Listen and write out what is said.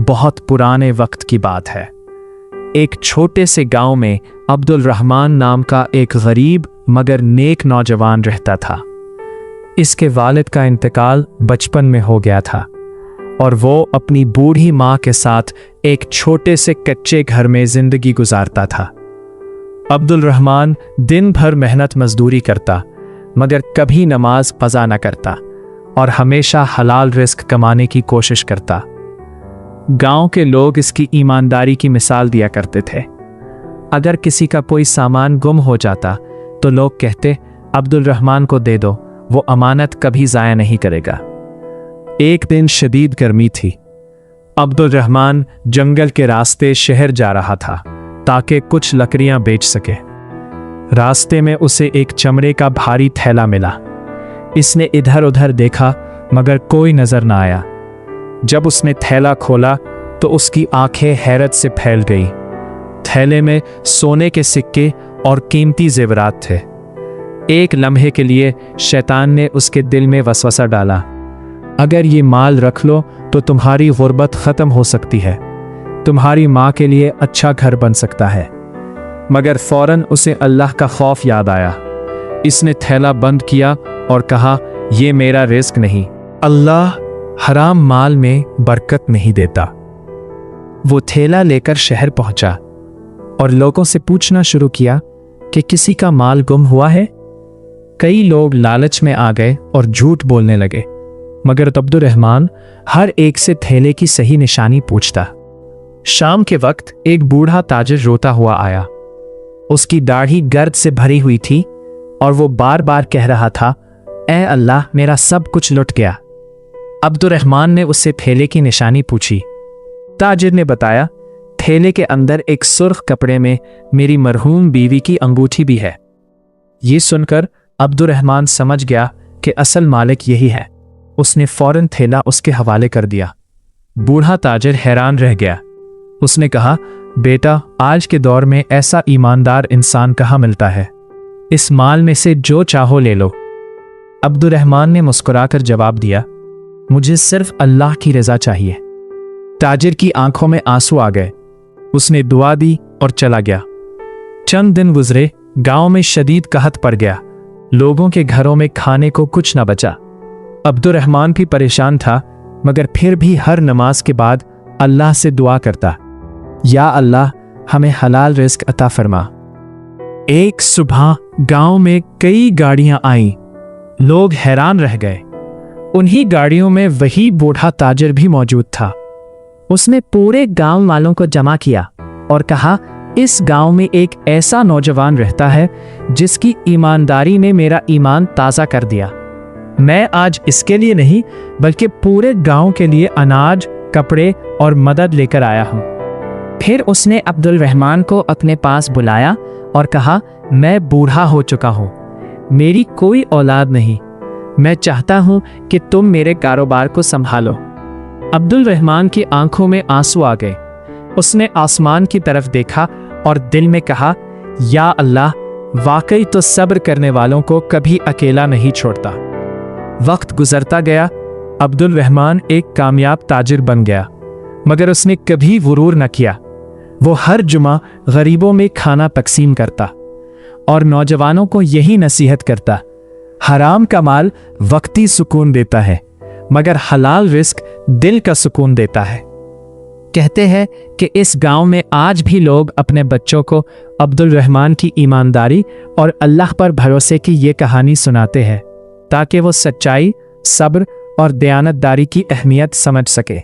بہت پرانے وقت کی بات ہے۔ ایک چھوٹے سے گاؤں میں عبد الرحمن نام کا ایک غریب مگر نیک نوجوان رہتا تھا۔ اس کے والد کا انتقال بچپن میں ہو گیا تھا اور وہ اپنی بوڑھی ماں کے ساتھ ایک چھوٹے سے کچے گھر میں زندگی گزارتا تھا۔ عبد الرحمن دن بھر محنت مزدوری کرتا مگر کبھی نماز قضا نہ کرتا اور ہمیشہ حلال رزق کمانے کی کوشش کرتا۔ گاؤں کے لوگ اس کی ایمانداری کی مثال دیا کرتے تھے۔ اگر کسی کا کوئی سامان گم ہو جاتا تو لوگ کہتے عبد الرحمن کو دے دو، وہ امانت کبھی ضائع نہیں کرے گا۔ ایک دن شدید گرمی تھی۔ عبد الرحمن جنگل کے راستے شہر جا رہا تھا تاکہ کچھ لکڑیاں بیچ سکے۔ راستے میں اسے ایک چمڑے کا بھاری تھیلا ملا۔ اس نے ادھر ادھر دیکھا مگر کوئی نظر نہ آیا۔ جب اس نے تھیلا کھولا تو اس کی آنکھیں حیرت سے پھیل گئی۔ تھیلے میں سونے کے سکے اور قیمتی زیورات تھے۔ ایک لمحے کے لیے شیطان نے اس کے دل میں وسوسہ ڈالا، اگر یہ مال رکھ لو تو تمہاری غربت ختم ہو سکتی ہے، تمہاری ماں کے لیے اچھا گھر بن سکتا ہے۔ مگر فوراً اسے اللہ کا خوف یاد آیا۔ اس نے تھیلا بند کیا اور کہا، یہ میرا رزق نہیں، اللہ حرام مال میں برکت نہیں دیتا۔ وہ تھیلا لے کر شہر پہنچا اور لوگوں سے پوچھنا شروع کیا کہ کسی کا مال گم ہوا ہے۔ کئی لوگ لالچ میں آ گئے اور جھوٹ بولنے لگے، مگر عبد الرحمن ہر ایک سے تھیلے کی صحیح نشانی پوچھتا۔ شام کے وقت ایک بوڑھا تاجر روتا ہوا آیا۔ اس کی داڑھی گرد سے بھری ہوئی تھی اور وہ بار بار کہہ رہا تھا، اے اللہ میرا سب کچھ لٹ گیا۔ عبد الرحمن نے اس سے تھیلے کی نشانی پوچھی۔ تاجر نے بتایا، تھیلے کے اندر ایک سرخ کپڑے میں میری مرحوم بیوی کی انگوٹھی بھی ہے۔ یہ سن کر عبد الرحمن سمجھ گیا کہ اصل مالک یہی ہے۔ اس نے فوراً تھیلا اس کے حوالے کر دیا۔ بوڑھا تاجر حیران رہ گیا۔ اس نے کہا، بیٹا آج کے دور میں ایسا ایماندار انسان کہاں ملتا ہے، اس مال میں سے جو چاہو لے لو۔ عبد الرحمن نے مسکرا کر جواب دیا، مجھے صرف اللہ کی رضا چاہیے۔ تاجر کی آنکھوں میں آنسو آ گئے۔ اس نے دعا دی اور چلا گیا۔ چند دن گزرے، گاؤں میں شدید قحط پڑ گیا۔ لوگوں کے گھروں میں کھانے کو کچھ نہ بچا۔ عبد الرحمن بھی پریشان تھا مگر پھر بھی ہر نماز کے بعد اللہ سے دعا کرتا، یا اللہ ہمیں حلال رزق عطا فرما۔ ایک صبح گاؤں میں کئی گاڑیاں آئیں۔ لوگ حیران رہ گئے۔ انہی گاڑیوں میں وہی بوڑھا تاجر بھی موجود تھا۔ اس نے پورے گاؤں والوں کو جمع کیا اور کہا، اس گاؤں میں ایک ایسا نوجوان رہتا ہے جس کی ایمانداری نے میرا ایمان تازہ کر دیا۔ میں آج اس کے لیے نہیں بلکہ پورے گاؤں کے لیے اناج، کپڑے اور مدد لے کر آیا ہوں۔ پھر اس نے عبد الرحمن کو اپنے پاس بلایا اور کہا، میں بوڑھا ہو چکا ہوں، میری کوئی اولاد نہیں، میں چاہتا ہوں کہ تم میرے کاروبار کو سنبھالو۔ عبد الرحمن کی آنکھوں میں آنسو آ گئے۔ اس نے آسمان کی طرف دیکھا اور دل میں کہا، یا اللہ واقعی تو صبر کرنے والوں کو کبھی اکیلا نہیں چھوڑتا۔ وقت گزرتا گیا۔ عبد الرحمن ایک کامیاب تاجر بن گیا مگر اس نے کبھی غرور نہ کیا۔ وہ ہر جمعہ غریبوں میں کھانا تقسیم کرتا اور نوجوانوں کو یہی نصیحت کرتا، حرام کا مال وقتی سکون دیتا ہے مگر حلال رزق دل کا سکون دیتا ہے۔ کہتے ہیں کہ اس گاؤں میں آج بھی لوگ اپنے بچوں کو عبد الرحمن کی ایمانداری اور اللہ پر بھروسے کی یہ کہانی سناتے ہیں تاکہ وہ سچائی، صبر اور دیانت داری کی اہمیت سمجھ سکے۔